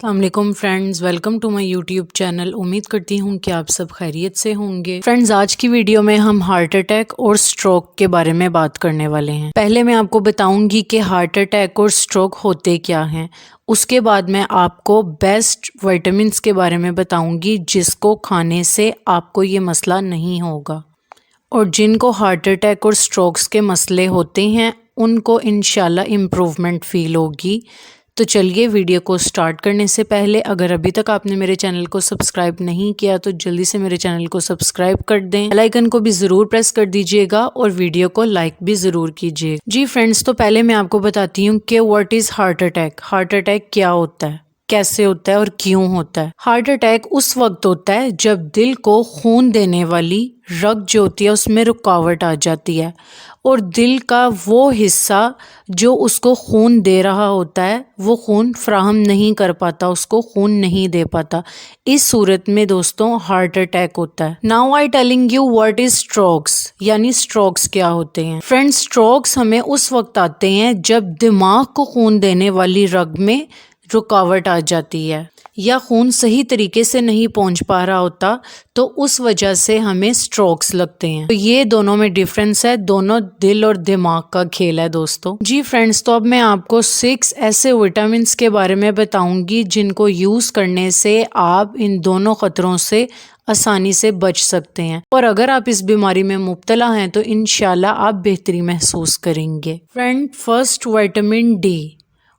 السلام علیکم friends, welcome to my YouTube channel. امید کرتی ہوں کہ آپ سب خیریت سے ہوں گے۔ فرینڈز، آج کی ویڈیو میں ہم ہارٹ اٹیک اور سٹروک کے بارے میں بات کرنے والے ہیں۔ پہلے میں آپ کو بتاؤں گی کہ ہارٹ اٹیک اور سٹروک ہوتے کیا ہیں، اس کے بعد میں آپ کو بیسٹ وائٹامنس کے بارے میں بتاؤں گی جس کو کھانے سے آپ کو یہ مسئلہ نہیں ہوگا، اور جن کو ہارٹ اٹیک اور سٹروکس کے مسئلے ہوتے ہیں ان کو انشاءاللہ امپروومنٹ فیل ہوگی۔ تو چلیے ویڈیو کو سٹارٹ کرنے سے پہلے اگر ابھی تک آپ نے میرے چینل کو سبسکرائب نہیں کیا تو جلدی سے میرے چینل کو سبسکرائب کر دیں، بیل آئیکن کو بھی ضرور پریس کر دیجئے گا اور ویڈیو کو لائک بھی ضرور کیجئے۔ جی فرینڈز، تو پہلے میں آپ کو بتاتی ہوں کہ what is heart attack. Heart attack کیا ہوتا ہے، کیسے ہوتا ہے اور کیوں ہوتا ہے۔ ہارٹ اٹیک اس وقت ہوتا ہے جب دل کو خون دینے والی رگ جو ہوتی ہے اس میں رکاوٹ آ جاتی ہے، اور دل کا وہ حصہ جو اس کو خون دے رہا ہوتا ہے وہ خون فراہم نہیں کر پاتا، اس کو خون نہیں دے پاتا۔ اس صورت میں دوستوں ہارٹ اٹیک ہوتا ہے۔ Now I telling you what is strokes, یعنی سٹروکس کیا ہوتے ہیں۔ فرینڈز، سٹروکس ہمیں اس وقت آتے ہیں جب دماغ کو خون دینے والی رگ میں رکاوٹ آ جاتی ہے یا خون صحیح طریقے سے نہیں پہنچ پا رہا ہوتا، تو اس وجہ سے ہمیں سٹروکس لگتے ہیں۔ تو یہ دونوں میں ڈیفرنس ہے، دونوں دل اور دماغ کا کھیل ہے دوستوں۔ جی فرینڈز، تو اب میں آپ کو 6 ایسے وٹامنس کے بارے میں بتاؤں گی جن کو یوز کرنے سے آپ ان دونوں خطروں سے آسانی سے بچ سکتے ہیں، اور اگر آپ اس بیماری میں مبتلا ہیں تو انشاءاللہ آپ بہتری محسوس کریں گے۔ Friend, first vitamin D.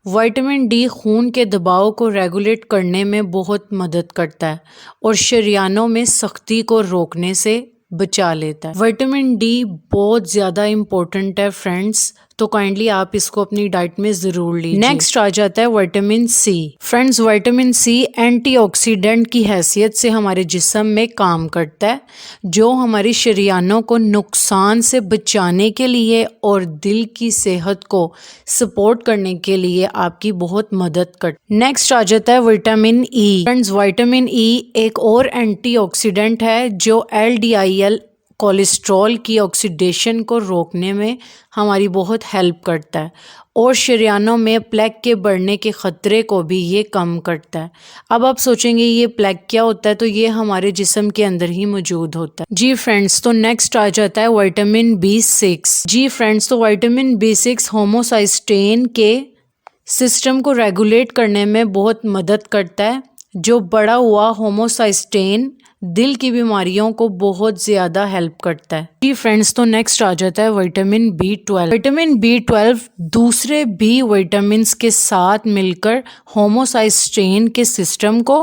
Vitamin D خون کے دباؤ کو ریگولیٹ کرنے میں بہت مدد کرتا ہے اور شریانوں میں سختی کو روکنے سے بچا لیتا ہے۔ وائٹامن ڈی بہت زیادہ امپورٹنٹ ہے فرینڈز، تو کائنڈلی آپ اس کو اپنی ڈائٹ میں ضرور لیجیے۔ نیکسٹ آ جاتا ہے vitamin C. Friends, vitamin C antioxidant کی حیثیت سے ہمارے جسم میں کام کرتا ہے، جو ہماری شریانوں کو نقصان سے بچانے کے لیے اور دل کی صحت کو سپورٹ کرنے کے لیے آپ کی بہت مدد کرتا ہے۔ نیکسٹ آ جاتا ہے وائٹامن ای۔ فرینڈز، وائٹامن ای ایک اور اینٹی آکسیڈنٹ ہے جو LDL کولیسٹرول کی آکسیڈیشن کو روکنے میں ہماری بہت ہیلپ کرتا ہے، اور شریانوں میں پلیک کے بڑھنے کے خطرے کو بھی یہ کم کرتا ہے۔ اب آپ سوچیں گے یہ پلیک کیا ہوتا ہے، تو یہ ہمارے جسم کے اندر ہی موجود ہوتا ہے۔ جی فرینڈز، تو نیکسٹ آ جاتا ہے وائٹامن B6۔ جی فرینڈز، تو وائٹامن B6 ہوموسائسٹین کے سسٹم کو ریگولیٹ کرنے میں بہت مدد کرتا ہے۔ جو بڑا ہوا ہوموسائسٹین دل کی بیماریوں کو بہت زیادہ ہیلپ کرتا ہے۔ جی فرینڈز، تو نیکسٹ آ جاتا ہے وائٹامن B12۔ وائٹامن B12 دوسرے B وائٹامنس کے ساتھ مل کر ہوموسائسٹین کے سسٹم کو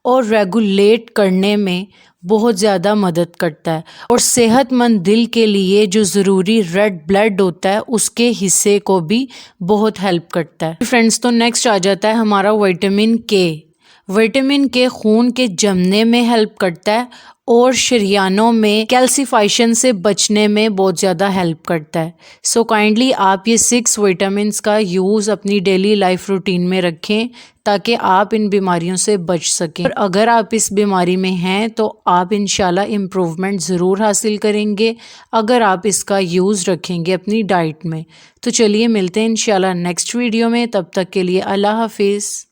اور ریگولیٹ کرنے میں بہت زیادہ مدد کرتا ہے، اور صحت مند دل کے لیے جو ضروری ریڈ بلڈ ہوتا ہے اس کے حصے کو بھی بہت ہیلپ کرتا ہے۔ فرینڈز، تو نیکسٹ آ جاتا ہے ہمارا وائٹامن کے۔ وائٹامن کے خون کے جمنے میں ہیلپ کرتا ہے اور شریانوں میں کیلسیفائیشن سے بچنے میں بہت زیادہ ہیلپ کرتا ہے۔ سو کائنڈلی آپ یہ 6 وائٹامنس کا یوز اپنی ڈیلی لائف روٹین میں رکھیں تاکہ آپ ان بیماریوں سے بچ سکیں، اور اگر آپ اس بیماری میں ہیں تو آپ انشاءاللہ امپروومنٹ ضرور حاصل کریں گے اگر آپ اس کا یوز رکھیں گے اپنی ڈائٹ میں۔ تو چلیے ملتے ہیں انشاءاللہ نیکسٹ ویڈیو میں، تب تک کے لیے اللہ حافظ۔